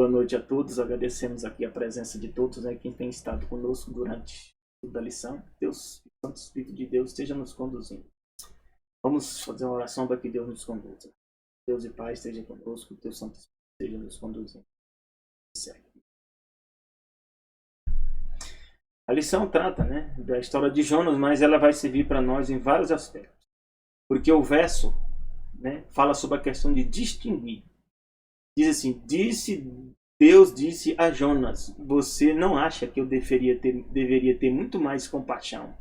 Boa noite a todos. Agradecemos aqui a presença de todos, né, quem tem estado conosco durante toda a lição. Deus, o Santo Espírito de Deus esteja nos conduzindo. Vamos fazer uma oração para que Deus nos conduza. Deus e Pai esteja conosco, Teu Santo Espírito esteja nos conduzindo. A lição trata, né, da história de Jonas, mas ela vai servir para nós em vários aspectos. Porque o verso, né, fala sobre a questão de distinguir. Diz assim: Deus disse a Jonas: você não acha que eu deveria ter muito mais compaixão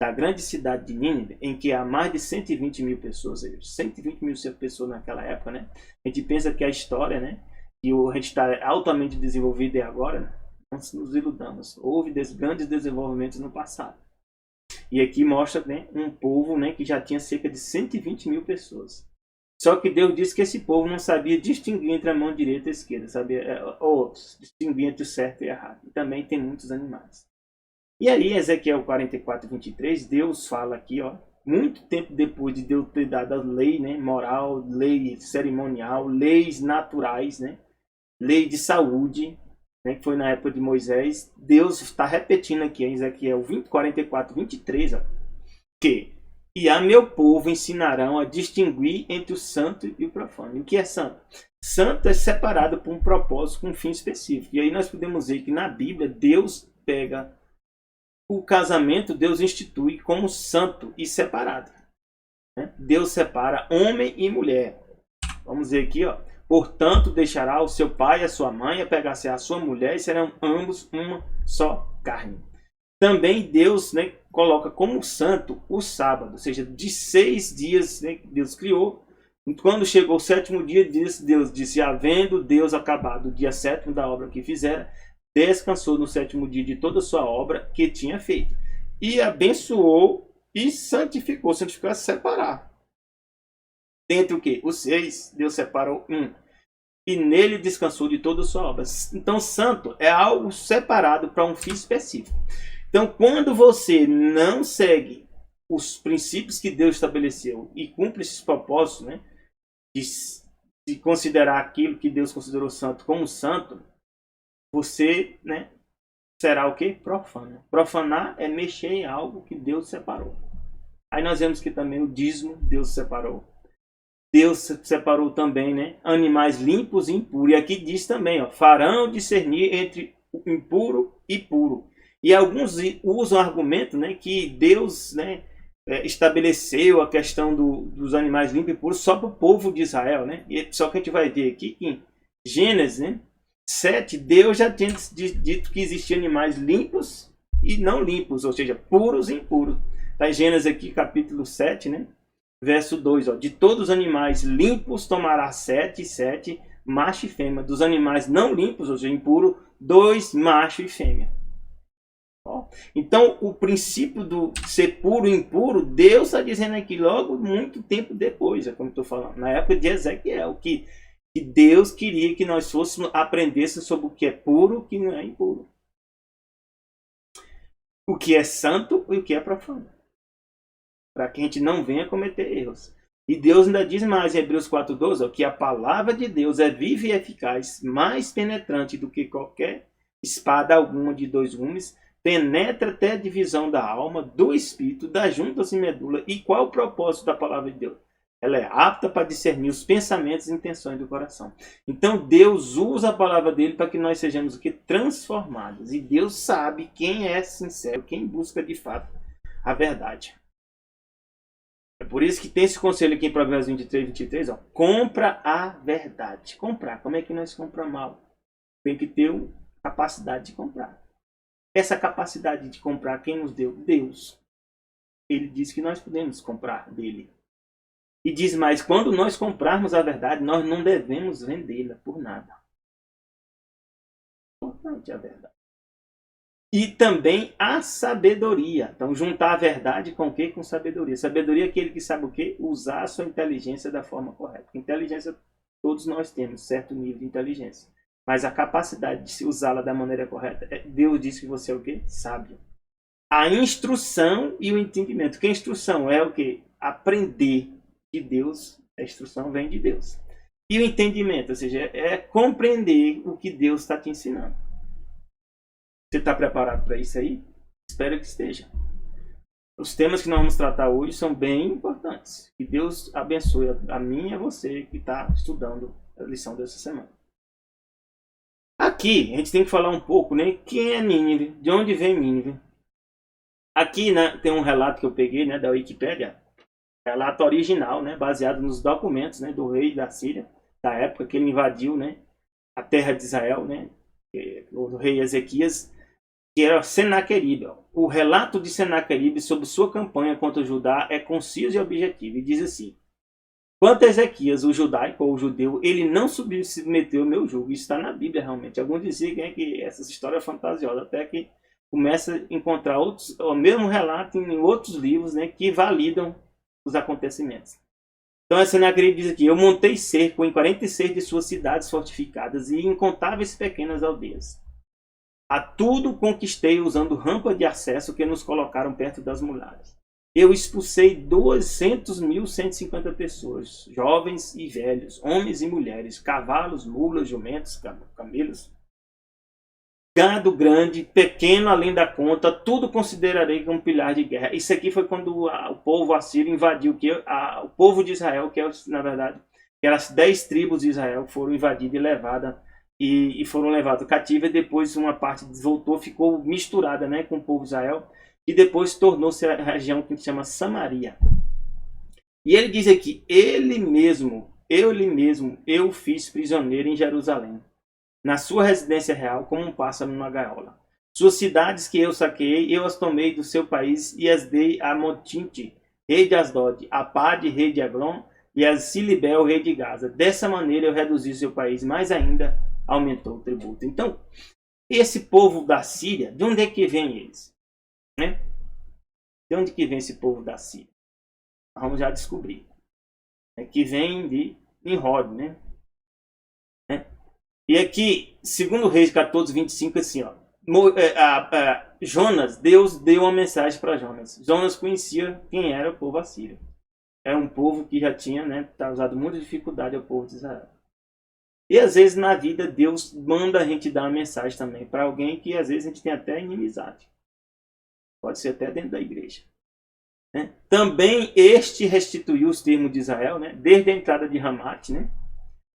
da grande cidade de Nínive, em que há mais de 120 mil pessoas, 120 mil pessoas naquela época, né? A gente pensa que a história, né, que a gente está altamente desenvolvida agora, né? Não nos iludamos. Houve grandes desenvolvimentos no passado. E aqui mostra, né, um povo, né, que já tinha cerca de 120 mil pessoas. Só que Deus disse que esse povo não sabia distinguir entre a mão direita e a esquerda, sabia, ou distinguir entre o certo e o errado. E também tem muitos animais. E aí, Ezequiel 44, 23, Deus fala aqui, ó, muito tempo depois de Deus ter dado a lei, né, moral, lei cerimonial, leis naturais, né, lei de saúde, né, que foi na época de Moisés. Deus está repetindo aqui em Ezequiel 44, 23, ó, que e a meu povo ensinarão a distinguir entre o santo e o profano. E o que é santo? Santo é separado por um propósito, com um fim específico. E aí nós podemos ver que na Bíblia Deus pega o casamento, Deus institui como santo e separado, né? Deus separa homem e mulher. Vamos ver aqui, ó. Portanto, deixará o seu pai e a sua mãe, apegar-se à sua mulher, e serão ambos uma só carne. Também Deus, né, coloca como santo o sábado, ou seja, de 6 dias, né, que Deus criou. Quando chegou o 7º dia, Deus disse: havendo Deus acabado o dia 7º da obra que fizera, descansou no 7º dia de toda a sua obra que tinha feito. E abençoou e santificou. Santificar é separar. Dentre o que? Os 6, Deus separou um. E nele descansou de toda a sua obra. Então, santo é algo separado para um fim específico. Então, quando você não segue os princípios que Deus estabeleceu e cumpre esses propósitos, né, de considerar aquilo que Deus considerou santo como santo, você, né, será o quê? Profano. Profanar é mexer em algo que Deus separou. Aí nós vemos que também o dízimo Deus separou. Deus separou também, né, animais limpos e impuros. E aqui diz também, ó, farão discernir entre o impuro e puro. E alguns usam o argumento, né, que Deus, né, estabeleceu a questão dos animais limpos e puros só para o povo de Israel, né? E só que a gente vai ver aqui que em Gênesis, né, 7, Deus já tinha dito que existiam animais limpos e não limpos, ou seja, puros e impuros. Está em Gênesis aqui, capítulo 7, né, verso 2. Ó, de todos os animais limpos tomará 7, macho e fêmea. Dos animais não limpos, ou seja, impuros, 2, macho e fêmea. Então, o princípio do ser puro e impuro, Deus está dizendo aqui logo muito tempo depois, como estou falando, na época de Ezequiel, que Deus queria que nós fôssemos aprendêssemos sobre o que é puro e o que não é impuro. O que é santo e o que é profano. Para que a gente não venha cometer erros. E Deus ainda diz mais em Hebreus 4:12, que a palavra de Deus é viva e eficaz, mais penetrante do que qualquer espada alguma de 2 gumes, penetra até a divisão da alma, do espírito, das juntas e medula. E qual é o propósito da palavra de Deus? Ela é apta para discernir os pensamentos e intenções do coração. Então Deus usa a palavra dele para que nós sejamos o que? Transformados. E Deus sabe quem é sincero, quem busca de fato a verdade. É por isso que tem esse conselho aqui em Provérbios 23, ó. Compra a verdade. Comprar. Como é que nós compramos mal? Tem que ter capacidade de comprar. Essa capacidade de comprar, quem nos deu? Deus. Ele diz que nós podemos comprar dele. E diz mais, quando nós comprarmos a verdade, nós não devemos vendê-la por nada. Importante a verdade. E também a sabedoria. Então, juntar a verdade com o quê? Com sabedoria. Sabedoria é aquele que sabe o quê? Usar a sua inteligência da forma correta. Inteligência, todos nós temos certo nível de inteligência. Mas a capacidade de se usá-la da maneira correta, Deus diz que você é o quê? Sábio. A instrução e o entendimento. Que a instrução é o quê? Aprender de Deus. A instrução vem de Deus. E o entendimento, ou seja, é compreender o que Deus está te ensinando. Você está preparado para isso aí? Espero que esteja. Os temas que nós vamos tratar hoje são bem importantes. Que Deus abençoe a mim e a você que está estudando a lição dessa semana. Aqui a gente tem que falar um pouco, né? Quem é Nínive? De onde vem Nínive? Aqui, né, tem um relato que eu peguei, né, da Wikipédia. Relato original, né, baseado nos documentos, né, do rei da Síria, da época que ele invadiu, né, a terra de Israel, né, o rei Ezequias, que era Senaqueribe. O relato de Senaqueribe sobre sua campanha contra Judá é conciso e objetivo, e diz assim: quanto a Ezequias, o judaico ou o judeu, ele não submeteu ao meu jugo. Isso está na Bíblia, realmente. Alguns dizem que essa história é fantasiosa, até que começa a encontrar o mesmo relato em outros livros, né, que validam os acontecimentos. Então, a Senaqueribe diz aqui: eu montei cerco em 46 de suas cidades fortificadas e incontáveis pequenas aldeias. A tudo conquistei usando rampa de acesso que nos colocaram perto das muralhas. Eu expulsei 200.150 pessoas, jovens e velhos, homens e mulheres, cavalos, mulas, jumentos, camelos, gado grande, pequeno além da conta, tudo considerarei como pilar de guerra. Isso aqui foi quando o povo assírio invadiu o povo de Israel, que é, na verdade, que eram as 10 tribos de Israel, foram invadidas e levadas e foram levados cativos, e depois uma parte voltou, ficou misturada, né, com o povo de Israel, e depois tornou-se a região que se chama Samaria. E ele diz aqui: eu fiz prisioneiro em Jerusalém, na sua residência real, como um pássaro numa gaiola. Suas cidades que eu saqueei, eu as tomei do seu país e as dei a Motinte, rei de Asdod, a Pade, rei de Agron, e a Silibel, rei de Gaza. Dessa maneira eu reduzi seu país, mais ainda aumentou o tributo. Então, esse povo da Síria, de onde é que vem eles? Né? De onde que vem esse povo da Síria? Vamos já descobrir. É que vem de Nimrod, né? E aqui, segundo Reis 14:25, assim, ó, Jonas, Deus deu uma mensagem para Jonas. Jonas conhecia quem era o povo assírio. Era um povo que já tinha, né, causado muita dificuldade ao povo de Israel. E às vezes na vida Deus manda a gente dar uma mensagem também para alguém que às vezes a gente tem até inimizade. Pode ser até dentro da igreja. Né? Também este restituiu os termos de Israel, né, desde a entrada de Ramate, né,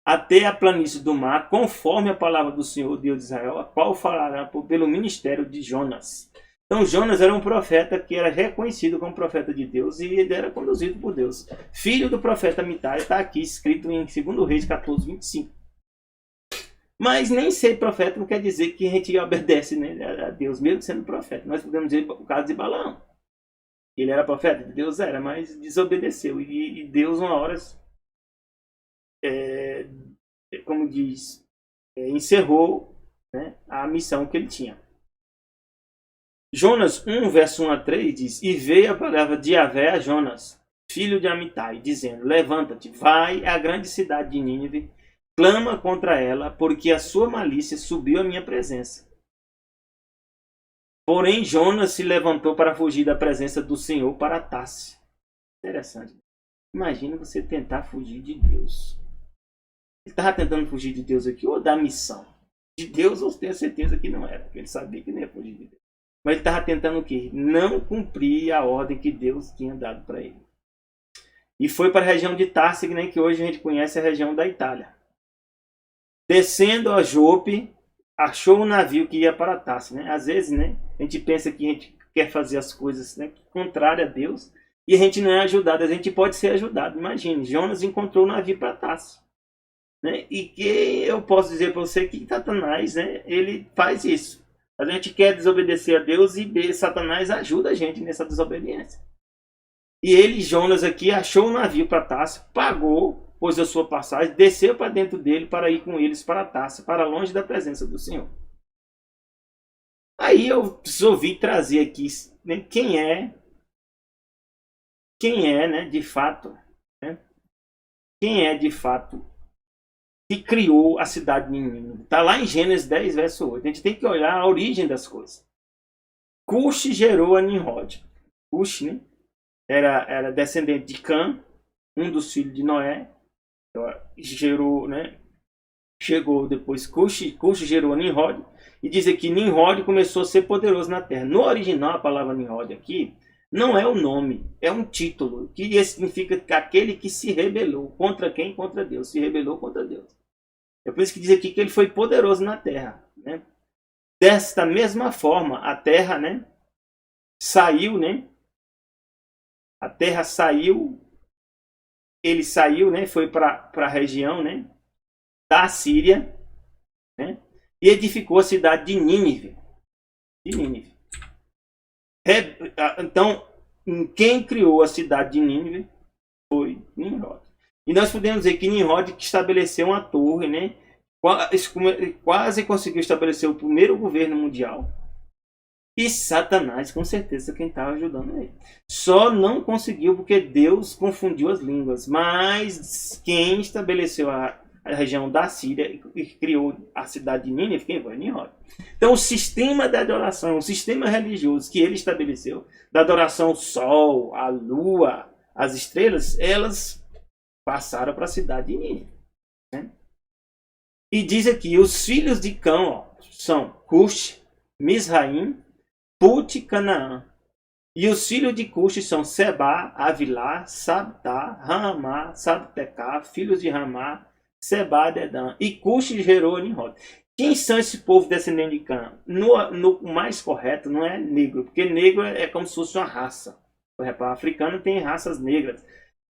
até a planície do mar, conforme a palavra do Senhor, Deus de Israel, a qual falará pelo ministério de Jonas. Então Jonas era um profeta que era reconhecido como profeta de Deus e ele era conduzido por Deus. Filho do profeta Mitai, está aqui escrito em 2 Reis 14:25. Mas nem ser profeta não quer dizer que a gente obedece, né, a Deus, mesmo sendo profeta. Nós podemos dizer o caso de Balaão. Ele era profeta de Deus, era, mas desobedeceu. E Deus, uma hora, como diz, encerrou, né, a missão que ele tinha. Jonas 1, verso 1 a 3 diz: e veio a palavra de Yahvé a Jonas, filho de Amitai, dizendo: levanta-te, vai à grande cidade de Nínive, clama contra ela, porque a sua malícia subiu à minha presença. Porém Jonas se levantou para fugir da presença do Senhor para Tarse. Interessante. Imagina você tentar fugir de Deus. Ele estava tentando fugir de Deus aqui ou da missão? De Deus eu tenho certeza que não era, porque ele sabia que não ia fugir de Deus. Mas ele estava tentando o quê? Não cumprir a ordem que Deus tinha dado para ele. E foi para a região de Tarse, né, que hoje a gente conhece a região da Itália. Descendo a Jope, achou um navio que ia para Tarse. Né? Às vezes, né, a gente pensa que a gente quer fazer as coisas, né, contrárias a Deus e a gente não é ajudado. A gente pode ser ajudado. Imagine, Jonas encontrou um navio para Tarse. Né? E que eu posso dizer para você que Satanás, né, ele faz isso. A gente quer desobedecer a Deus e Satanás ajuda a gente nessa desobediência. E ele, Jonas aqui, achou um navio para Tarse, pagou, pôs a sua passagem, desceu para dentro dele para ir com eles para Tarse, para longe da presença do Senhor. Aí eu resolvi trazer aqui, né, quem é, né, de fato, né, quem é de fato que criou a cidade de Nínive. Está lá em Gênesis 10, verso 8. A gente tem que olhar a origem das coisas. Cush gerou a Nimrod. Cush, né, era descendente de Cã, um dos filhos de Noé. gerou, né? Chegou depois Cush gerou Nimrod, e diz aqui Nimrod começou a ser poderoso na terra. No original, a palavra Nimrod aqui não é o nome, é um título, que significa que aquele que se rebelou. Contra quem? Contra Deus. Se rebelou contra Deus. É por isso que diz aqui que ele foi poderoso na terra, né? Desta mesma forma, a terra, né, saiu, né? A terra saiu, ele saiu, né, foi para a região, né, da Síria, né, e edificou a cidade de Nínive. Então, quem criou a cidade de Nínive foi Nimrod. E nós podemos dizer que Nimrod estabeleceu uma torre, né, quase conseguiu estabelecer o primeiro governo mundial. E Satanás, com certeza, quem estava ajudando ele. Só não conseguiu porque Deus confundiu as línguas. Mas quem estabeleceu a região da Síria e criou a cidade de Nínive, quem foi? Nimrod. Então, o sistema de adoração, o sistema religioso que ele estabeleceu, da adoração ao sol, à lua, às estrelas, elas passaram para a cidade de Nínive, né? E diz aqui, os filhos de Cã, ó, são Cush, Misraim, Put e Canaã. E os filhos de Cush são Seba, Avilá, Sabtá, Ramá, Sabtecá, filhos de Ramá, Seba, Dedã. E Cush gerou Nimrod. Quem são esse povo descendente de Cã? No mais correto não é negro, porque negro é como se fosse uma raça. Por exemplo, o africano tem raças negras.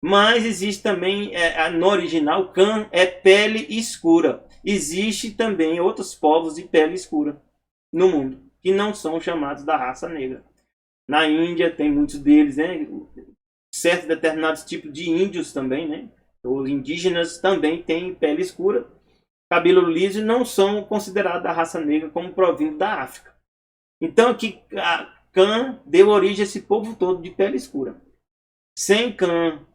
Mas existe também, no original, Cã é pele escura. Existe também outros povos de pele escura no mundo, que não são chamados da raça negra. Na Índia tem muitos deles, né? Certos determinados tipos de índios também, né? Os indígenas também têm pele escura, cabelo liso e não são considerados da raça negra como provindo da África. Então aqui Cã deu origem a esse povo todo de pele escura. Sem Cã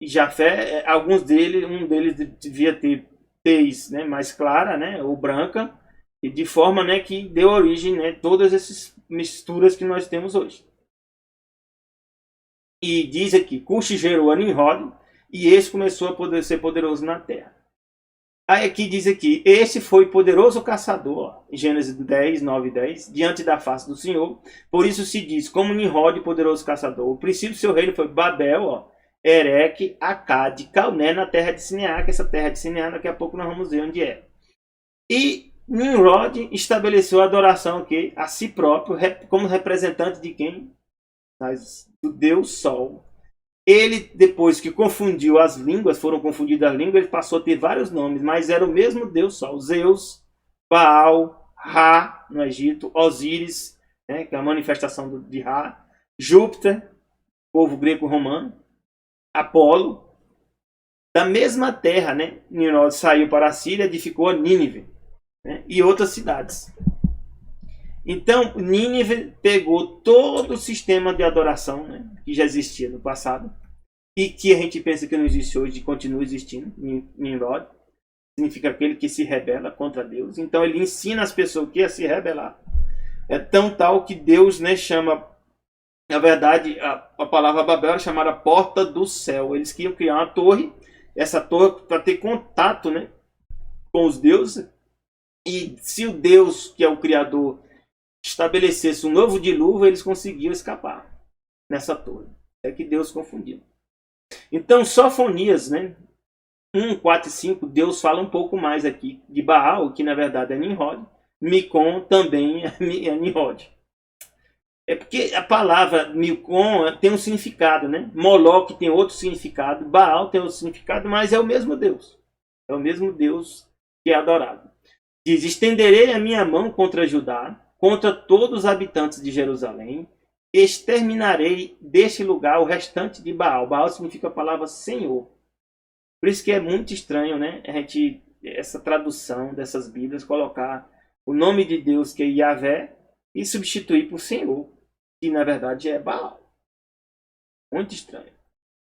e Jafé, alguns deles, um deles devia ter tez, né, mais clara, né, ou branca, e de forma, né, que deu origem, né, todas essas misturas que nós temos hoje. E diz aqui, Cush gerou a Nimrod, e esse começou a ser poderoso na terra. Aí aqui diz aqui, esse foi poderoso caçador, ó, Gênesis 10, 9 e 10, diante da face do Senhor. Por isso se diz, como Nimrod, poderoso caçador. O princípio do seu reino foi Babel, ó, Ereque, Acade, Calné, na terra de Sinear, que essa terra de Sinear daqui a pouco nós vamos ver onde é. E Nimrod estabeleceu a adoração aqui, a si próprio, como representante de quem? Do Deus Sol. Ele, depois que confundiu as línguas, foram confundidas as línguas, ele passou a ter vários nomes, mas era o mesmo Deus Sol. Zeus, Baal, Ra, no Egito, Osíris, né, que é a manifestação de Ra, Júpiter, povo greco-romano, Apolo. Da mesma terra, né, Nimrod saiu para a Síria, edificou a Nínive, né, e outras cidades. Então, Nínive pegou todo o sistema de adoração, né, que já existia no passado e que a gente pensa que não existe hoje e continua existindo. Nimrod significa aquele que se rebela contra Deus. Então, ele ensina as pessoas que a se rebelar. É tão tal que Deus, né, chama, na verdade, a palavra Babel era chamada Porta do Céu. Eles queriam criar uma torre, essa torre para ter contato, né, com os deuses. E se o Deus, que é o Criador, estabelecesse um novo dilúvio, eles conseguiam escapar nessa torre. É que Deus confundiu. Então, Sofonias, né, 1, 4 e 5, Deus fala um pouco mais aqui de Baal, que na verdade é Nimrod. Micom também é Nimrod. É porque a palavra Milcom tem um significado, né? Moloque tem outro significado, Baal tem outro significado, mas é o mesmo Deus. É o mesmo Deus que é adorado. Diz, estenderei a minha mão contra Judá, contra todos os habitantes de Jerusalém, exterminarei deste lugar o restante de Baal. Baal significa a palavra Senhor. Por isso que é muito estranho, né, essa tradução dessas Bíblias, colocar o nome de Deus, que é Yahvé, e substituir por Senhor, que na verdade é Baal. Muito estranho.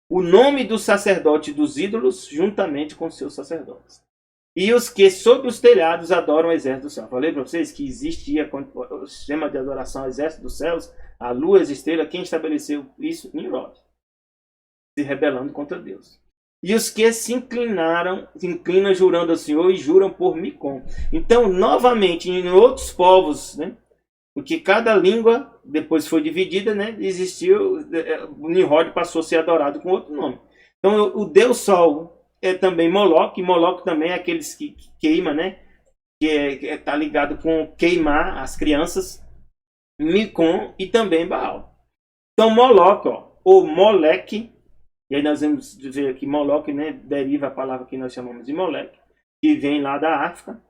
O nome do sacerdote dos ídolos, juntamente com seus sacerdotes. E os que sob os telhados adoram o exército do céu. Falei para vocês que existia o sistema de adoração ao exército dos céus, a lua, as estrelas. Quem estabeleceu isso? Nimrod. Se rebelando contra Deus. e os que se inclinam jurando ao Senhor e juram por Micom. Então, novamente, em outros povos, né? Porque cada língua depois foi dividida, né? Existiu, o Nimrod passou a ser adorado com outro nome. Então, o Deus Sol é também Moloque, e Moloque também é aqueles que queima, né? Que está ligado com queimar as crianças, Micom e também Baal. Então, Moloque, ó, ou Moleque, e aí nós vamos ver aqui Moloque, né? Deriva a palavra que nós chamamos de Moleque, que vem lá da África,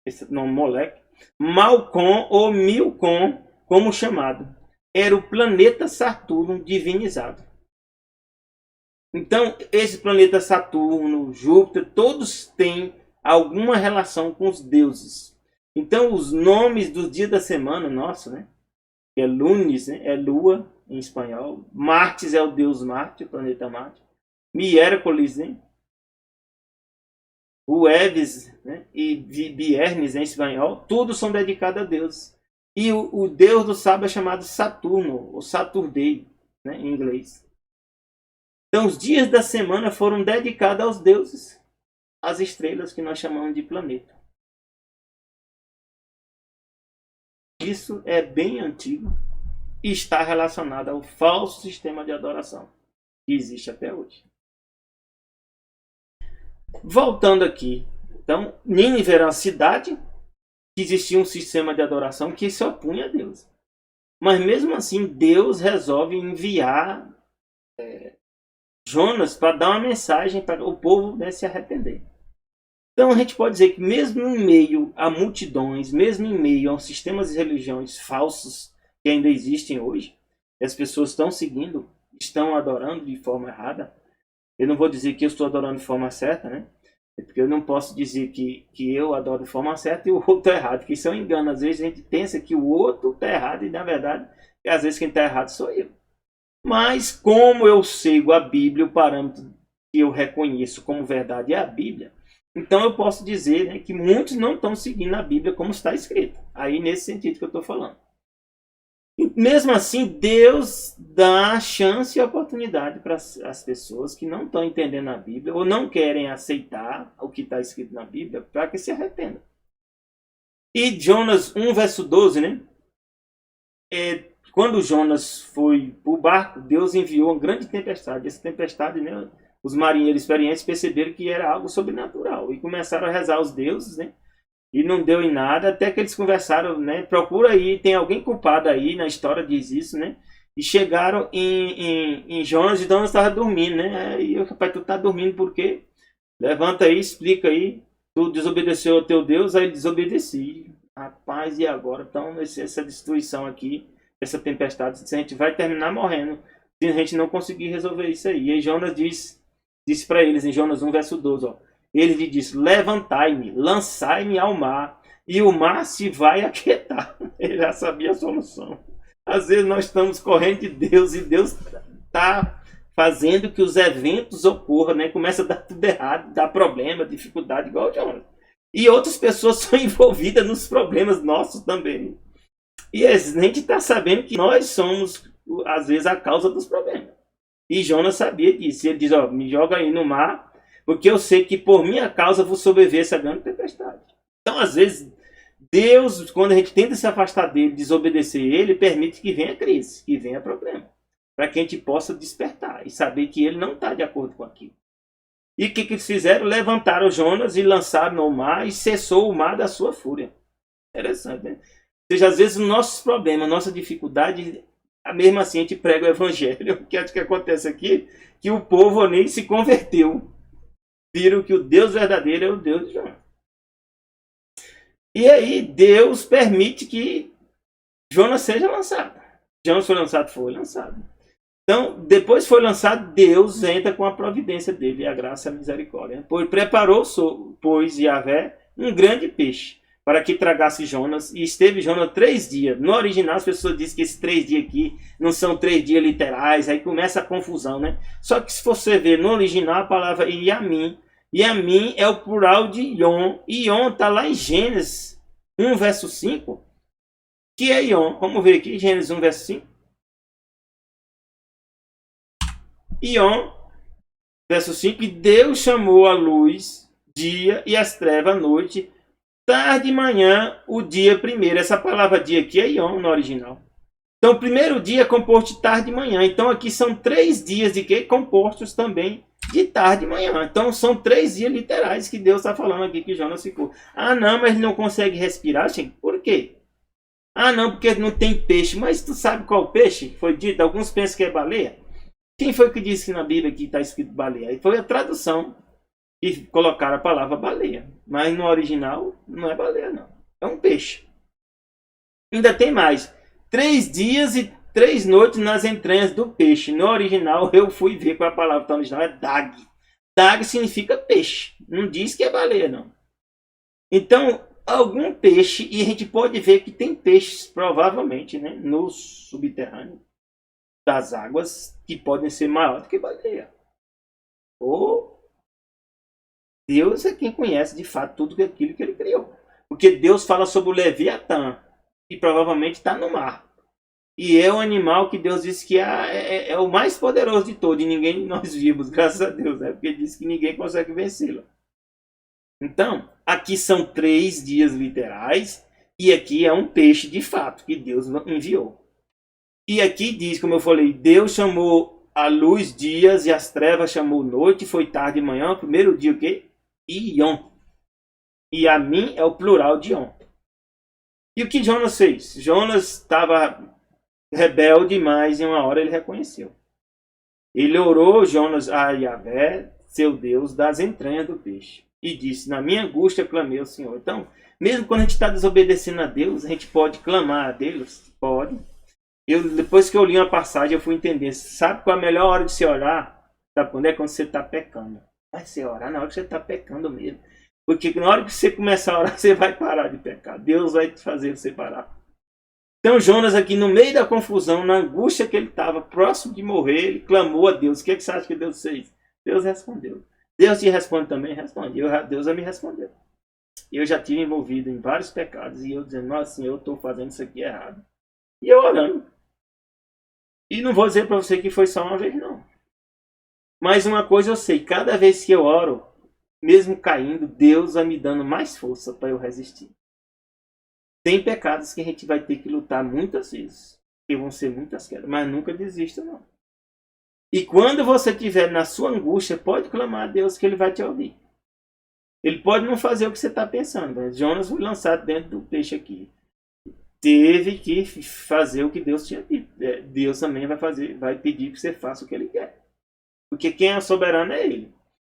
esse nome Moleque. Malcom ou Milcom, como chamado, era o planeta Saturno divinizado. Então, esse planeta Saturno, Júpiter, todos têm alguma relação com os deuses. Então, os nomes dos dias da semana, nossa, né? É Lunes, né? É Lua em espanhol. Martes é o deus Marte, o planeta Marte. Miércoles, né? Jueves, né? E Viernes em espanhol, todos são dedicados a Deus. E o deus do sábado é chamado Saturno, ou Saturday, né? Em inglês. Então, os dias da semana foram dedicados aos deuses, às estrelas que nós chamamos de planeta. Isso é bem antigo e está relacionado ao falso sistema de adoração que existe até hoje. Voltando aqui, então, Nínive era uma cidade que existia um sistema de adoração que se opunha a Deus. Mas mesmo assim, Deus resolve enviar Jonas para dar uma mensagem para o povo, né, se arrepender. Então a gente pode dizer que mesmo em meio a multidões, mesmo em meio a sistemas de religiões falsos que ainda existem hoje, as pessoas estão seguindo, estão adorando de forma errada. Eu não vou dizer que eu estou adorando de forma certa, né? Porque eu não posso dizer que eu adoro de forma certa e o outro está errado, porque isso é um engano. Às vezes a gente pensa que o outro está errado e na verdade, às vezes quem está errado sou eu. Mas como eu sigo a Bíblia, o parâmetro que eu reconheço como verdade é a Bíblia, então eu posso dizer, né, que muitos não estão seguindo a Bíblia como está escrito. Aí nesse sentido que eu estou falando. E mesmo assim, Deus dá chance e oportunidade para as pessoas que não estão entendendo a Bíblia ou não querem aceitar o que está escrito na Bíblia para que se arrependam. E Jonas 1, verso 12, né? Quando Jonas foi para o barco, Deus enviou uma grande tempestade. Essa tempestade, né, os marinheiros experientes perceberam que era algo sobrenatural e começaram a rezar aos deuses, né? E não deu em nada, até que eles conversaram, né? Procura aí, tem alguém culpado aí, na história diz isso, né? E chegaram em Jonas, e Jonas estava dormindo, né? E o rapaz, tu tá dormindo por quê? Levanta aí, explica aí. Tu desobedeceu ao teu Deus, aí ele desobedeci. Rapaz, e agora? Então, essa destruição aqui, essa tempestade, a gente vai terminar morrendo se a gente não conseguir resolver isso aí. E aí Jonas disse para eles, em Jonas 1, verso 12, ó. Ele lhe disse, levantai-me, lançai-me ao mar, e o mar se vai aquietar. Ele já sabia a solução. Às vezes nós estamos correndo de Deus, e Deus está fazendo que os eventos ocorram, né? Começa a dar tudo errado, dá problema, dificuldade, igual o Jonas. E outras pessoas são envolvidas nos problemas nossos também. E a gente está sabendo que nós somos, às vezes, a causa dos problemas. E Jonas sabia disso. Ele diz, ó, me joga aí no mar, porque eu sei que por minha causa vou sobreviver essa grande tempestade. Então, às vezes, Deus, quando a gente tenta se afastar dele, desobedecer ele, permite que venha crise, que venha problema. Para que a gente possa despertar e saber que ele não está de acordo com aquilo. E o que eles fizeram? Levantaram Jonas e lançaram no mar e cessou o mar da sua fúria. Interessante, né? Ou seja, às vezes os nossos problemas, nossa dificuldade, mesmo assim a gente prega o evangelho. O que acho que acontece aqui? Que o povo nem se converteu. Viram que o Deus verdadeiro é o Deus de Jonas. E aí Deus permite que Jonas seja lançado. Jonas foi lançado? Foi lançado. Então, depois foi lançado, Deus entra com a providência dele, a graça e a misericórdia. Pois preparou, pois, Yahvé, um grande peixe, para que tragasse Jonas, e esteve Jonas 3 dias. No original, as pessoas dizem que esses 3 dias aqui não são 3 dias literais, aí começa a confusão, né? Só que se você ver no original, a palavra Yamin, Yamin é o plural de Yom, e Yom está lá em Gênesis 1, verso 5, que é Yom. Vamos ver aqui, Gênesis 1, verso 5. Yom Verso 5, e Deus chamou a luz dia e as trevas noite, tarde e manhã o dia primeiro. Essa palavra dia aqui é Yom no original. Então o primeiro dia é composto de tarde e manhã. Então aqui são 3 dias de quê? Compostos também de tarde e manhã. Então são 3 dias literais que Deus está falando aqui que Jonas ficou. Ah não, mas ele não consegue respirar, gente. Por quê? Ah não, porque não tem peixe. Mas tu sabe qual peixe? Foi dito, alguns pensam que é baleia. Quem foi que disse que na Bíblia aqui está escrito baleia? Aí foi a tradução que colocaram a palavra baleia. Mas no original não é baleia não. É um peixe. Ainda tem mais. 3 dias e 3 noites nas entranhas do peixe. No original eu fui ver qual a palavra no original é dag. Dag significa peixe. Não diz que é baleia não. Então algum peixe, e a gente pode ver que tem peixes provavelmente, né, no subterrâneo das águas que podem ser maiores do que baleia. Ou Deus é quem conhece de fato tudo aquilo que ele criou. Porque Deus fala sobre o Leviatã, que provavelmente está no mar. E é o animal que Deus disse que é o mais poderoso de todos. E ninguém de nós vivos, graças a Deus. Né? Porque ele disse que ninguém consegue vencê-lo. Então, aqui são 3 dias literais. E aqui é um peixe de fato que Deus enviou. E aqui diz, como eu falei, Deus chamou a luz dias e as trevas chamou noite. Foi tarde e manhã. O primeiro dia o quê? Ion. E a mim é o plural de Yom. E o que Jonas fez? Jonas estava rebelde, mas em uma hora ele reconheceu. Ele orou, Jonas, a Yahvé, seu Deus, das entranhas do peixe. E disse, na minha angústia clamei ao Senhor. Então, mesmo quando a gente está desobedecendo a Deus, a gente pode clamar a Deus? Pode. Depois que eu li uma passagem, eu fui entender. Sabe qual é a melhor hora de se orar? Sabe quando é? Quando você está pecando. Vai se orar na hora que você está pecando mesmo. Porque na hora que você começar a orar, você vai parar de pecar. Deus vai te fazer você parar. Então Jonas aqui no meio da confusão, na angústia que ele estava, próximo de morrer, ele clamou a Deus. O que você acha que Deus fez? Deus respondeu. Deus te responde também? Responde. Deus me respondeu. Eu já tive envolvido em vários pecados e eu dizendo, nossa, Senhor, eu estou fazendo isso aqui errado. E eu orando. E não vou dizer para você que foi só uma vez, não. Mas uma coisa eu sei, cada vez que eu oro, mesmo caindo, Deus vai me dando mais força para eu resistir. Tem pecados que a gente vai ter que lutar muitas vezes. Que vão ser muitas quedas. Mas nunca desista, não. E quando você estiver na sua angústia, pode clamar a Deus que Ele vai te ouvir. Ele pode não fazer o que você está pensando. Mas Jonas foi lançado dentro do peixe aqui. Teve que fazer o que Deus tinha dito. Deus também vai pedir que você faça o que Ele quer. Porque quem é soberano é Ele.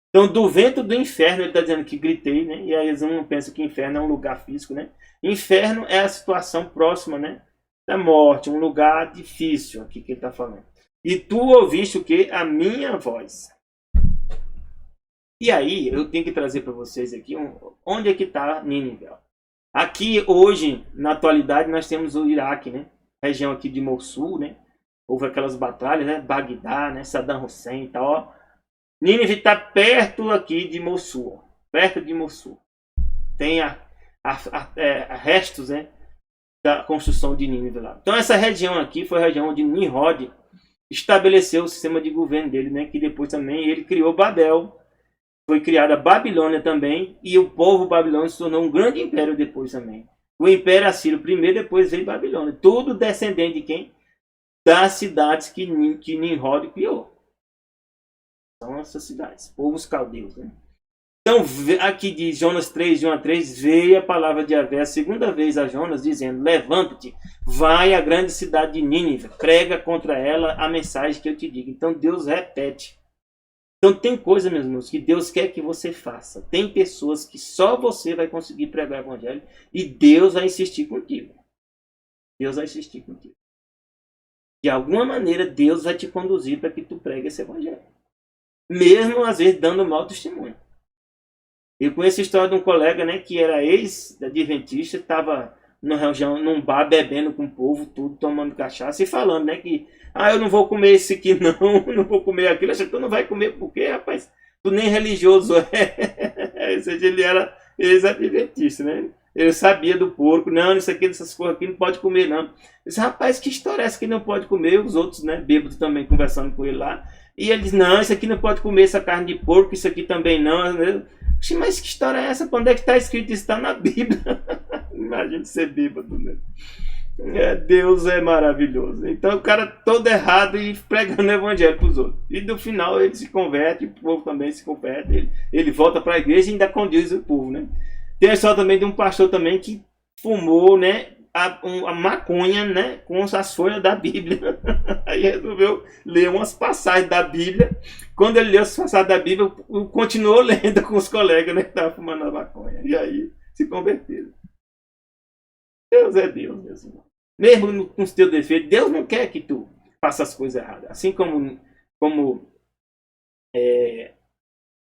Então, do vento do inferno, ele está dizendo que gritei, né? E aí eles não pensam que inferno é um lugar físico, né? Inferno é a situação próxima, né? Da morte, um lugar difícil, aqui que ele está falando. E tu ouviste o quê? A minha voz. E aí, eu tenho que trazer para vocês aqui, onde é que está Nínive? Aqui, hoje, na atualidade, nós temos o Iraque, né? Região aqui de Mossul, né? Houve aquelas batalhas, né? Bagdá, né? Saddam Hussein e tal, ó. Nínive está perto aqui de Mossul. Perto de Mossul. Tem restos, né, da construção de Nínive lá. Então essa região aqui foi a região onde Nimrod estabeleceu o sistema de governo dele, né, que depois também ele criou Babel. Foi criada a Babilônia também. E o povo babilônico se tornou um grande império depois também. O Império Assírio primeiro, depois veio Babilônia. Tudo descendente de quem? Das cidades que Nimrod criou. São essas cidades, povos caldeus, né? Então, aqui diz Jonas 3, de 1 a 3, veio a palavra de Yahvé a segunda vez a Jonas, dizendo, levanta-te, vai à grande cidade de Nínive, prega contra ela a mensagem que eu te digo. Então, Deus repete. Então, tem coisa, meus irmãos, que Deus quer que você faça. Tem pessoas que só você vai conseguir pregar o evangelho e Deus vai insistir contigo. Deus vai insistir contigo. De alguma maneira, Deus vai te conduzir para que tu pregue esse evangelho. Mesmo, às vezes, dando mau testemunho. Eu conheço a história de um colega, né, que era ex-adventista, estava num bar bebendo com o povo, tudo, tomando cachaça e falando, né, que eu não vou comer esse aqui não, não vou comer aquilo. Acho que tu não vai comer por quê, rapaz? Tu nem religioso é. Ou seja, ele era ex-adventista, né? Ele sabia do porco, não, isso aqui, essas coisas aqui não pode comer não. Eu disse, rapaz, que história é essa que não pode comer? Os outros, né, bêbados também conversando com ele lá. E ele diz, não, isso aqui não pode comer essa carne de porco, isso aqui também não. Mas que história é essa? Onde é que está escrito? Isso está na Bíblia. Imagina ser bêbado, né? Deus é maravilhoso. Então o cara todo errado e pregando o evangelho para os outros. E no final ele se converte, o povo também se converte. Ele volta para a igreja e ainda condiz o povo, né? Tem a história também de um pastor também que fumou, né, a maconha, né, com as folhas da Bíblia. Aí resolveu ler umas passagens da Bíblia. Quando ele leu as passagens da Bíblia, continuou lendo com os colegas, né, que estavam fumando a maconha. E aí se converteram. Deus é Deus, meus irmãos. Mesmo com os teus defeitos, Deus não quer que tu faça as coisas erradas. Assim como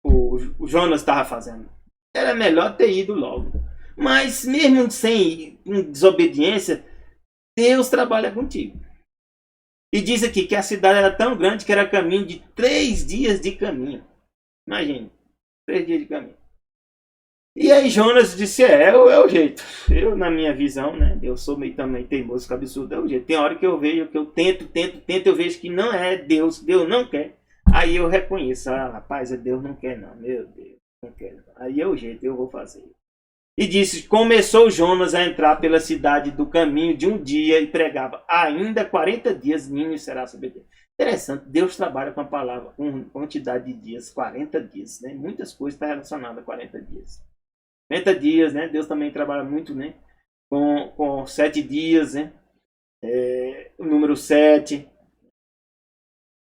o Jonas estava fazendo. Era melhor ter ido logo. Mas mesmo sem desobediência, Deus trabalha contigo. E diz aqui que a cidade era tão grande que era caminho de 3 dias de caminho. Imagine, 3 dias de caminho. E aí Jonas disse, é o jeito. Eu, na minha visão, né? Eu sou meio também teimoso, absurdo, é o jeito. Tem hora que eu vejo, que eu tento, eu vejo que não é Deus não quer. Aí eu reconheço, rapaz, Deus não quer não, meu Deus, não quer não. Aí é o jeito, eu vou fazer. E disse, começou Jonas a entrar pela cidade do caminho de um dia e pregava, ainda 40 dias Nínive será sobretudo. Interessante, Deus trabalha com a palavra, com quantidade de dias, 40 dias, né? Muitas coisas estão relacionadas a 40 dias. 40 dias, né? Deus também trabalha muito, né? Com 7 dias, né? O número 7.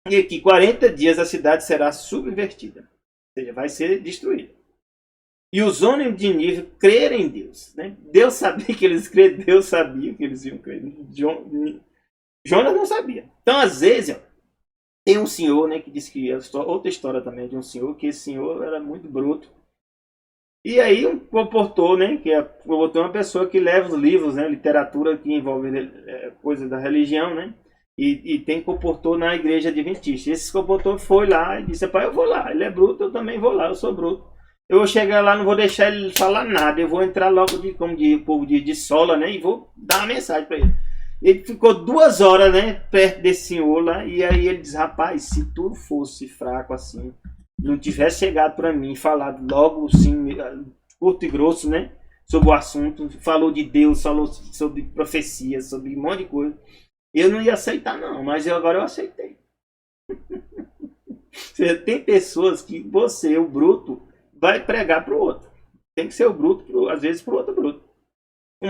E aqui, 40 dias a cidade será subvertida. Ou seja, vai ser destruída. E os homens de Nínive creram em Deus, né? Deus sabia que eles creram, Deus sabia que eles iam crer. Jonas não sabia. Então, às vezes, tem um senhor, né? Que diz que outra história também de um senhor, que esse senhor era muito bruto. E aí um comportou, né, que é uma pessoa que leva os livros, né, literatura que envolve coisas da religião, né, e tem comportou na igreja adventista. Esse comportou foi lá e disse, pai, eu vou lá, ele é bruto, eu também vou lá, eu sou bruto. Eu vou chegar lá, não vou deixar ele falar nada, eu vou entrar logo, como diz o povo de sola, né, e vou dar uma mensagem para ele. Ele ficou 2 horas, né, perto desse senhor lá, e aí ele diz, rapaz, se tu fosse fraco assim, não tivesse chegado para mim e falado logo assim, curto e grosso, né, sobre o assunto, falou de Deus, falou sobre profecia, sobre um monte de coisa, eu não ia aceitar não, mas agora eu aceitei. Tem pessoas que você, o bruto, vai pregar para o outro. Tem que ser o bruto, às vezes, para o outro bruto.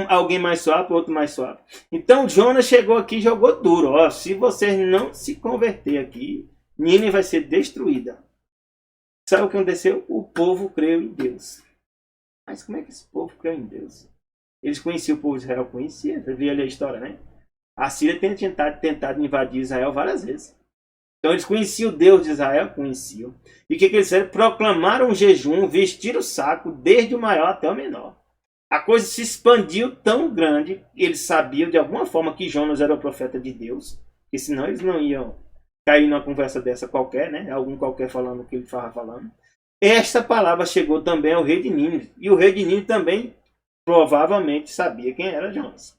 Alguém mais suave, outro mais suave. Então Jonas chegou aqui e jogou duro. Ó, se você não se converter aqui, Nínive vai ser destruída. Sabe o que aconteceu? O povo creu em Deus. Mas como é que esse povo creu em Deus? Eles conheciam o povo de Israel, conhecia. Você viu ali a história, né? A Síria tem tentado invadir Israel várias vezes. Então eles conheciam o Deus de Israel, conheciam. E o que eles fizeram? Proclamaram um jejum, vestiram o saco, desde o maior até o menor. A coisa se expandiu tão grande, eles sabiam de alguma forma que Jonas era o profeta de Deus, porque senão eles não iam cair numa conversa dessa qualquer, né? Algum qualquer falando o que ele estava falando. Esta palavra chegou também ao rei de Nínive. E o rei de Nínive também provavelmente sabia quem era Jonas.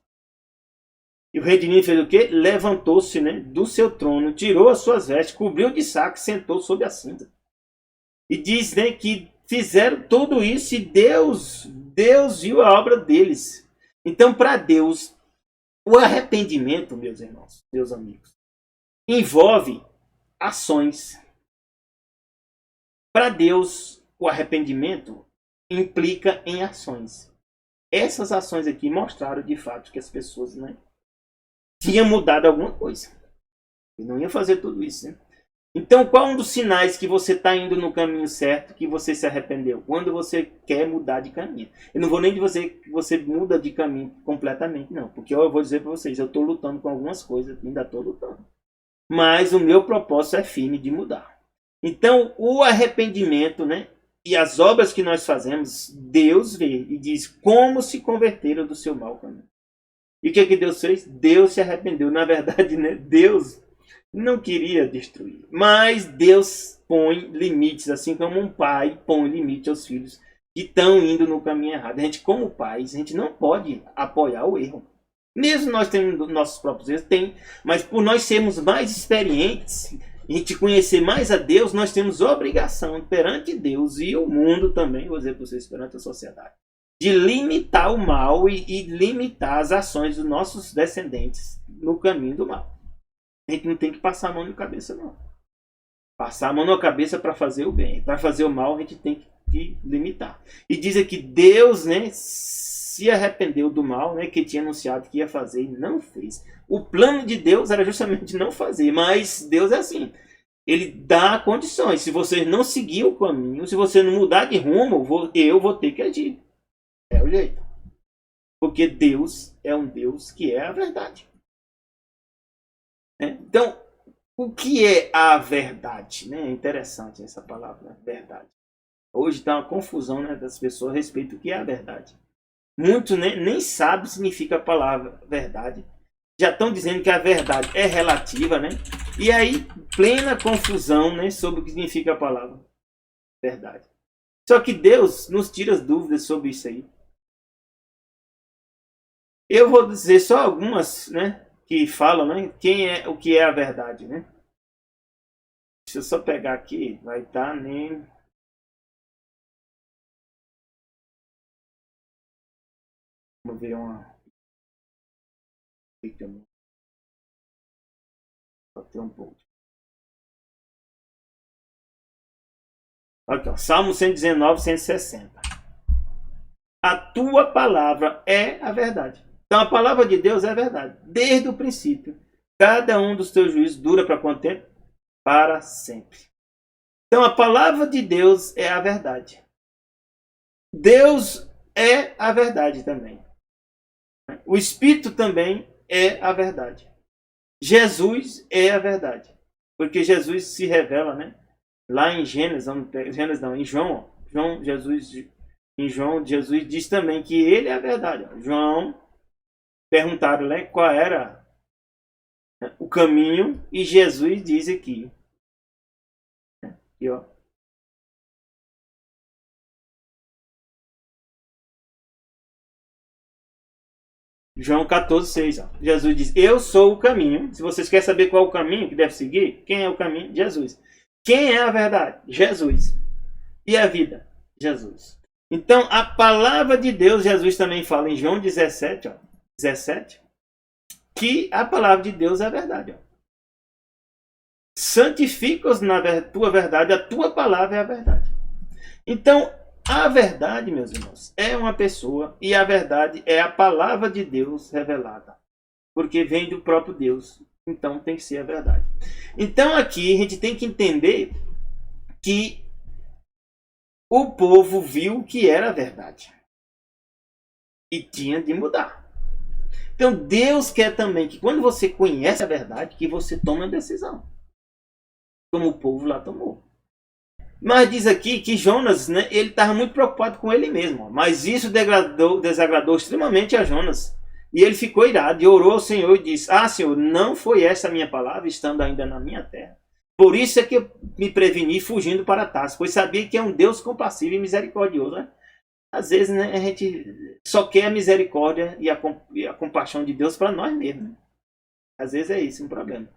E o rei de Nínive fez o quê? Levantou-se, né, do seu trono, tirou as suas vestes, cobriu de saco e sentou sobre a cinza. E diz, né, que fizeram tudo isso e Deus viu a obra deles. Então, para Deus, o arrependimento, meus irmãos, meus amigos, envolve ações. Para Deus, o arrependimento implica em ações. Essas ações aqui mostraram de fato que as pessoas, né, tinham mudado alguma coisa. E não ia fazer tudo isso, né? Então, qual um dos sinais que você está indo no caminho certo, que você se arrependeu? Quando você quer mudar de caminho. Eu não vou nem dizer que você muda de caminho completamente, não. Porque eu vou dizer para vocês, eu estou lutando com algumas coisas, ainda estou lutando. Mas o meu propósito é firme de mudar. Então, o arrependimento, né, e as obras que nós fazemos, Deus vê e diz como se converteram do seu mau caminho. E o que Deus fez? Deus se arrependeu. Na verdade, né, Deus não queria destruir. Mas Deus põe limites, assim como um pai põe limite aos filhos que estão indo no caminho errado. A gente, como pais, a gente não pode apoiar o erro. Mesmo nós tendo nossos próprios erros, tem, mas por nós sermos mais experientes a gente conhecer mais a Deus, nós temos obrigação perante Deus e o mundo também, vou dizer para vocês, perante a sociedade, de limitar o mal e limitar as ações dos nossos descendentes no caminho do mal. A gente não tem que passar a mão na cabeça, não. Passar a mão na cabeça para fazer o bem. Para fazer o mal, a gente tem que limitar. E diz aqui, Deus, né, se arrependeu do mal, né, que tinha anunciado que ia fazer e não fez. O plano de Deus era justamente não fazer, mas Deus é assim. Ele dá condições. Se você não seguir o caminho, se você não mudar de rumo, eu vou ter que agir. É o jeito. Porque Deus é um Deus que é a verdade. Então, o que é a verdade? É interessante essa palavra, verdade. Hoje está uma confusão, né, das pessoas a respeito do que é a verdade. Muitos, né, nem sabem o que significa a palavra verdade. Já estão dizendo que a verdade é relativa, né? E aí, plena confusão, né, sobre o que significa a palavra verdade. Só que Deus nos tira as dúvidas sobre isso aí. Eu vou dizer só algumas, né, que falam, né, o que é a verdade, né? Deixa eu só pegar aqui, vai estar nem... Vamos ver uma... Só ter um pouco. Aqui, ó, Salmo 119, 160. A tua palavra é a verdade. Então a palavra de Deus é a verdade. Desde o princípio. Cada um dos teus juízos dura para quanto tempo? Para sempre. Então a palavra de Deus é a verdade. Deus é a verdade também. O Espírito também é a verdade. Jesus é a verdade. Porque Jesus se revela, né? Lá em Gênesis não, em João, Jesus diz também que ele é a verdade. João perguntaram, né, qual era o caminho e Jesus diz aqui. Aqui, ó. João 14, 6. Ó. Jesus diz, eu sou o caminho. Se vocês querem saber qual é o caminho que deve seguir, quem é o caminho? Jesus. Quem é a verdade? Jesus. E a vida? Jesus. Então, a palavra de Deus, Jesus também fala em João 17, ó, 17, que a palavra de Deus é a verdade. Ó. Santifica-os na tua verdade, a tua palavra é a verdade. Então, a verdade, meus irmãos, é uma pessoa e a verdade é a palavra de Deus revelada. Porque vem do próprio Deus. Então tem que ser a verdade. Então aqui a gente tem que entender que o povo viu que era a verdade. E tinha de mudar. Então Deus quer também que quando você conhece a verdade, que você tome a decisão. Como o povo lá tomou. Mas diz aqui que Jonas, né, ele estava muito preocupado com ele mesmo. Mas isso desagradou extremamente a Jonas. E ele ficou irado e orou ao Senhor e disse, Senhor, não foi essa a minha palavra, estando ainda na minha terra. Por isso é que eu me preveni fugindo para Tarso, pois sabia que é um Deus compassivo e misericordioso. Né? Às vezes, né, a gente só quer a misericórdia e a compaixão de Deus para nós mesmos. Né? Às vezes é isso um problema.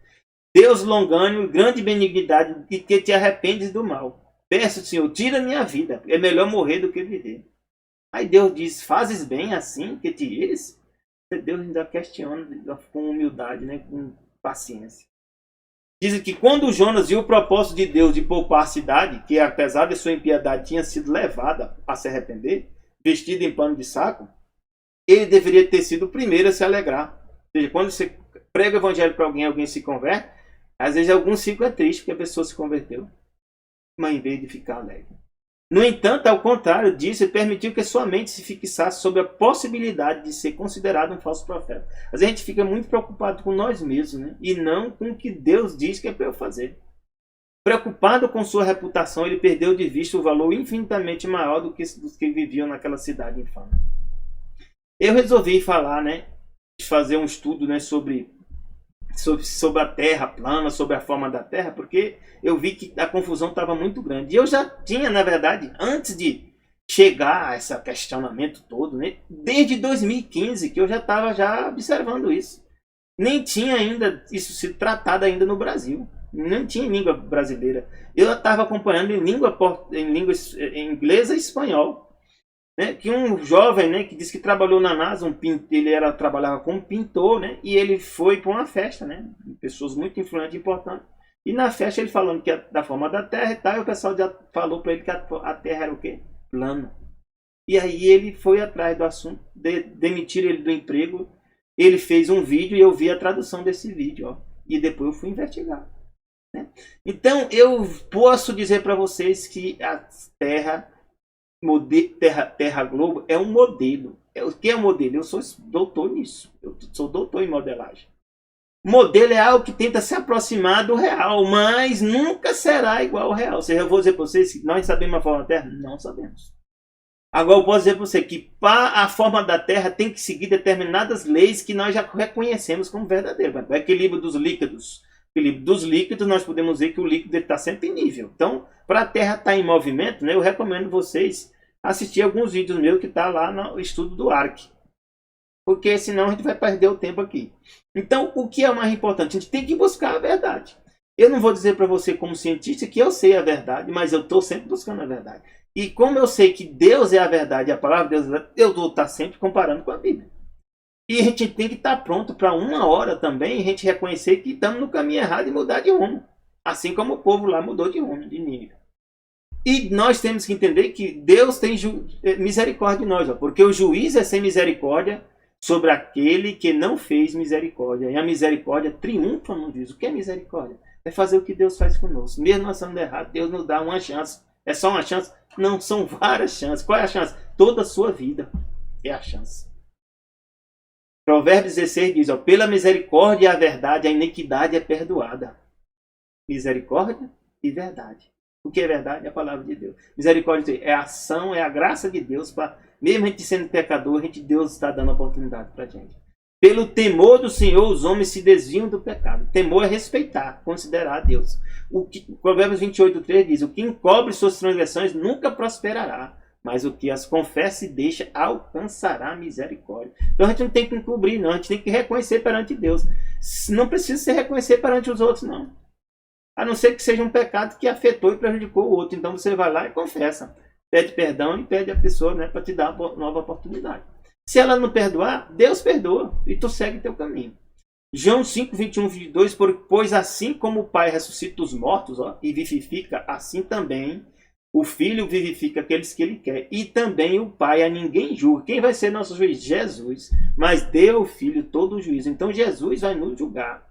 Deus longânimo, grande benignidade, e que te arrependes do mal. Peço, Senhor, tira minha vida, é melhor morrer do que viver. Aí Deus diz, fazes bem assim que te ires? Deus ainda questiona com humildade, né? Com paciência. Diz que quando Jonas viu o propósito de Deus de poupar a cidade, que apesar de sua impiedade tinha sido levada a se arrepender, vestida em pano de saco, ele deveria ter sido o primeiro a se alegrar. Ou seja, quando você prega o evangelho para alguém se converte, às vezes alguns ficam tristes porque a pessoa se converteu, mas em vez de ficar alegre. No entanto, ao contrário disso, ele permitiu que sua mente se fixasse sobre a possibilidade de ser considerado um falso profeta. Mas a gente fica muito preocupado com nós mesmos, né? E não com o que Deus diz que é para eu fazer. Preocupado com sua reputação, ele perdeu de vista o valor infinitamente maior do que dos que viviam naquela cidade infame. Eu resolvi falar, né? Fazer um estudo, né, sobre a Terra plana, sobre a forma da Terra, porque eu vi que a confusão estava muito grande. E eu já tinha, na verdade, antes de chegar a esse questionamento todo, né, desde 2015, que eu já estava observando isso. Nem tinha ainda isso sido tratado ainda no Brasil. Não tinha língua brasileira. Eu estava acompanhando em língua inglesa e espanhol. Né? Que um jovem, né, que disse que trabalhou na NASA, trabalhava como pintor, né? E ele foi para uma festa, né? Pessoas muito influentes e importantes. E na festa ele falando que da forma da Terra e tal, e o pessoal já falou para ele que a Terra era o quê? Plana. E aí ele foi atrás do assunto, demitiram ele do emprego, ele fez um vídeo e eu vi a tradução desse vídeo, ó. E depois eu fui investigar. Né? Então eu posso dizer para vocês que a Terra Globo é um modelo. O que é um modelo? Eu sou doutor nisso. Eu sou doutor em modelagem. Modelo é algo que tenta se aproximar do real, mas nunca será igual ao real. Eu vou dizer para vocês que nós sabemos a forma da Terra? Não sabemos. Agora eu posso dizer para você que a forma da Terra tem que seguir determinadas leis que nós já reconhecemos como verdadeiras. O equilíbrio dos líquidos. O equilíbrio dos líquidos, nós podemos ver que o líquido está sempre em nível. Então, para a Terra estar em movimento, né, eu recomendo vocês assistir alguns vídeos meus que está lá no estudo do ARC. Porque senão a gente vai perder o tempo aqui. Então, o que é o mais importante? A gente tem que buscar a verdade. Eu não vou dizer para você como cientista que eu sei a verdade, mas eu estou sempre buscando a verdade. E como eu sei que Deus é a verdade, a palavra de Deus é a verdade, eu vou estar sempre comparando com a Bíblia. E a gente tem que estar pronto para uma hora também a gente reconhecer que estamos no caminho errado e mudar de rumo. Assim como o povo lá mudou de rumo, de Nínive. E nós temos que entender que Deus tem misericórdia de nós, ó, porque o juiz é sem misericórdia sobre aquele que não fez misericórdia. E a misericórdia triunfa no juízo. O que é misericórdia? É fazer o que Deus faz conosco. Mesmo nós estando errados, Deus nos dá uma chance. É só uma chance? Não, são várias chances. Qual é a chance? Toda a sua vida é a chance. Provérbios 16 diz, ó, pela misericórdia e a verdade, a iniquidade é perdoada. Misericórdia e verdade. O que é verdade? É a palavra de Deus. Misericórdia é a ação, é a graça de Deus. Mesmo a gente sendo pecador, Deus está dando oportunidade para a gente. Pelo temor do Senhor, os homens se desviam do pecado. Temor é respeitar, considerar Deus. Provérbios 28:3 diz, o que encobre suas transgressões nunca prosperará, mas o que as confessa e deixa alcançará misericórdia. Então a gente não tem que encobrir, não. A gente tem que reconhecer perante Deus. Não precisa se reconhecer perante os outros, não. A não ser que seja um pecado que afetou e prejudicou o outro. Então você vai lá e confessa. Pede perdão e pede a pessoa, né, para te dar uma nova oportunidade. Se ela não perdoar, Deus perdoa e tu segue teu caminho. João 5:21-22, pois assim como o Pai ressuscita os mortos, ó, e vivifica, assim também o Filho vivifica aqueles que Ele quer. E também o Pai a ninguém julga. Quem vai ser nosso juiz? Jesus. Mas deu ao Filho todo o juízo. Então Jesus vai nos julgar.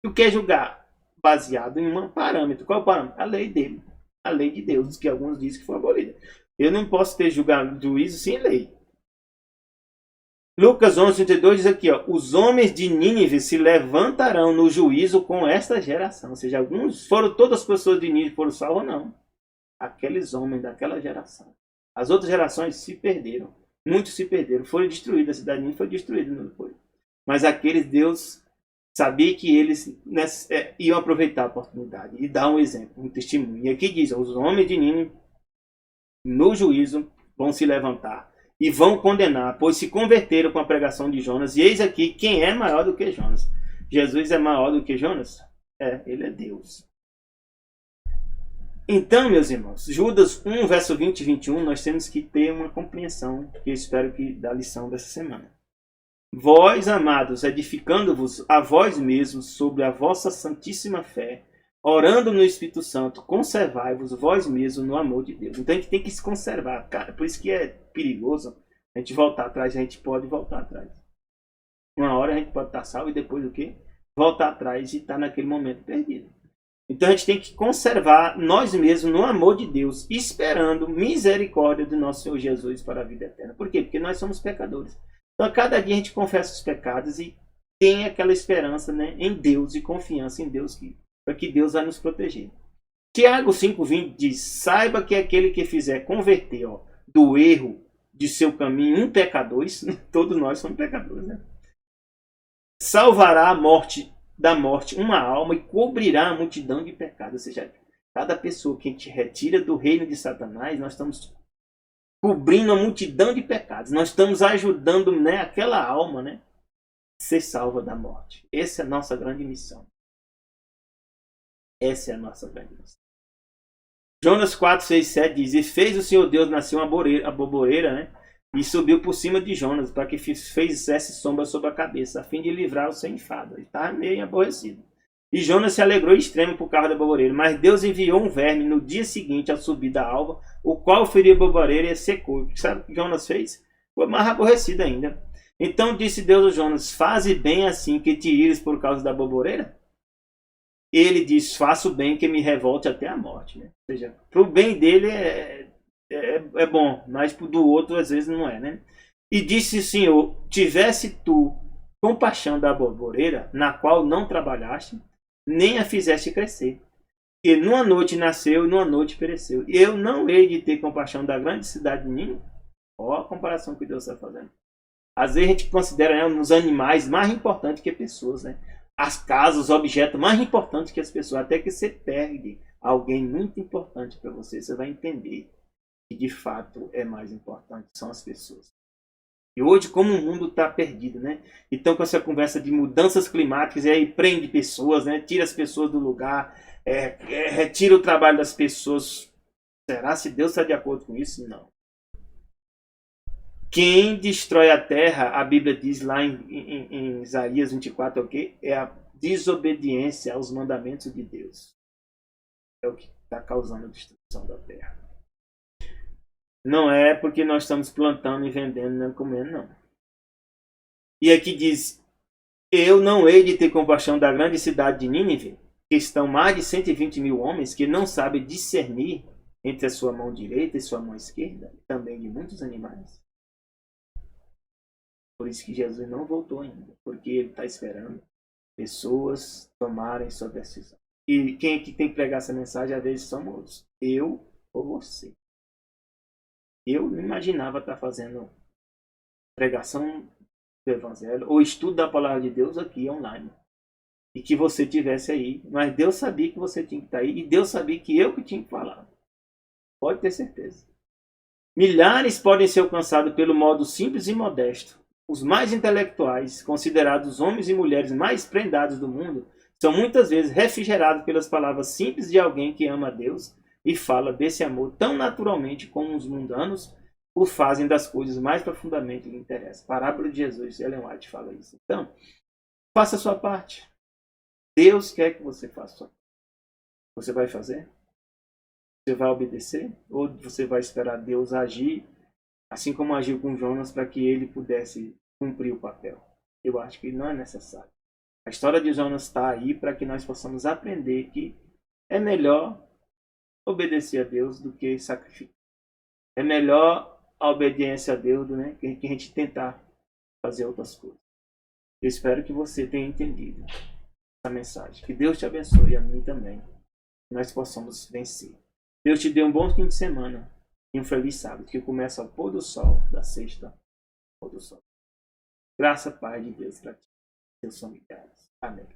E o que é julgar? Baseado em um parâmetro. Qual é o parâmetro? A lei dele. A lei de Deus, que alguns dizem que foi abolida. Eu não posso ter juízo sem lei. Lucas 11:32 diz aqui, ó, os homens de Nínive se levantarão no juízo com esta geração. Ou seja, todas as pessoas de Nínive foram salvas ou não. Aqueles homens daquela geração. As outras gerações se perderam. Muitos se perderam. Foram destruídas. A cidade de Nínive foi destruída. Não foi. Mas aqueles, Deus sabia que eles iam aproveitar a oportunidade e dar um exemplo, um testemunho. E aqui diz, os homens de Nínive no juízo vão se levantar e vão condenar, pois se converteram com a pregação de Jonas. E eis aqui quem é maior do que Jonas. Jesus é maior do que Jonas? Ele é Deus. Então, meus irmãos, Judas 1, verso 20 e 21, nós temos que ter uma compreensão, que eu espero que da lição dessa semana. Vós, amados, edificando-vos a vós mesmos sobre a vossa santíssima fé, orando no Espírito Santo, conservai-vos vós mesmos no amor de Deus. Então a gente tem que se conservar, cara. Por isso que é perigoso a gente voltar atrás. A gente pode voltar atrás. Uma hora a gente pode estar salvo e depois o quê? Voltar atrás e estar naquele momento perdido. Então a gente tem que conservar nós mesmos no amor de Deus, esperando misericórdia do nosso Senhor Jesus para a vida eterna. Por quê? Porque nós somos pecadores. Então a cada dia a gente confessa os pecados e tem aquela esperança, né, em Deus e confiança em Deus para que Deus vai nos proteger. Tiago 5:20 diz, saiba que aquele que fizer converter do erro de seu caminho um pecador, todos nós somos pecadores, né? Salvará da morte uma alma e cobrirá a multidão de pecados. Ou seja, cada pessoa que a gente retira do reino de Satanás, nós estamos cobrindo a multidão de pecados. Nós estamos ajudando, né, aquela alma, né, a ser salva da morte. Essa é a nossa grande missão. Essa é a nossa grande missão. Jonas 4, 6, 7 diz: E fez o Senhor Deus nascer a boboreira, né? E subiu por cima de Jonas, para que fizesse sombra sobre a cabeça, a fim de livrar o seu enfado. Ele estava meio aborrecido. E Jonas se alegrou extremo por causa da boboreira. Mas Deus enviou um verme no dia seguinte, ao subir da alva, o qual feriu a boboreira e secou. Sabe o que Jonas fez? Foi mais aborrecido ainda. Então disse Deus a Jonas: Faze bem assim que te ires por causa da boboreira? Ele diz: Faço bem que me revolte até a morte. Né? Ou seja, para o bem dele é bom, mas do outro às vezes não é. Né? E disse o Senhor: Tivesse tu compaixão da boboreira, na qual não trabalhaste, nem a fizeste crescer. E numa noite nasceu e numa noite pereceu. E eu não hei de ter compaixão da grande cidade de Nínive? Olha a comparação que Deus está fazendo. Às vezes a gente considera, né, os animais mais importantes que as pessoas, né? As casas, os objetos mais importantes que as pessoas. Até que você perde alguém muito importante para você, você vai entender que de fato é mais importante, são as pessoas. E hoje, como o mundo está perdido, né? Então, com essa conversa de mudanças climáticas, aí prende pessoas, né? Tira as pessoas do lugar, retira o trabalho das pessoas. Será se Deus está de acordo com isso? Não. Quem destrói a terra, a Bíblia diz lá em Isaías 24, ok? É a desobediência aos mandamentos de Deus. É o que está causando a destruição da terra. Não é porque nós estamos plantando e vendendo, nem comendo, não. E aqui diz: Eu não hei de ter compaixão da grande cidade de Nínive, que estão mais de 120 mil homens que não sabem discernir entre a sua mão direita e sua mão esquerda, e também de muitos animais. Por isso que Jesus não voltou ainda, porque ele está esperando pessoas tomarem sua decisão. E quem é que tem que pregar essa mensagem? Às vezes somos eu ou você. Eu não imaginava estar fazendo pregação do Evangelho ou estudo da Palavra de Deus aqui online. E que você tivesse aí. Mas Deus sabia que você tinha que estar aí. E Deus sabia que eu que tinha que falar. Pode ter certeza. Milhares podem ser alcançados pelo modo simples e modesto. Os mais intelectuais, considerados homens e mulheres mais prendados do mundo, são muitas vezes refrigerados pelas palavras simples de alguém que ama a Deus e fala desse amor tão naturalmente como os mundanos o fazem das coisas mais profundamente lhe interessam. Parábola de Jesus, Ellen White fala isso. Então, faça a sua parte. Deus quer que você faça a sua parte. Você vai fazer? Você vai obedecer? Ou você vai esperar Deus agir, assim como agiu com Jonas, para que ele pudesse cumprir o papel? Eu acho que não é necessário. A história de Jonas está aí para que nós possamos aprender que é melhor obedecer a Deus do que sacrificar. É melhor a obediência a Deus, né, que a gente tentar fazer outras coisas. Eu espero que você tenha entendido essa mensagem. Que Deus te abençoe e a mim também. Que nós possamos vencer. Deus te dê um bom fim de semana e um feliz sábado, que começa ao pôr do sol da sexta ao pôr do sol. Graça, Pai de Deus, para ti, teus familiares. Amém.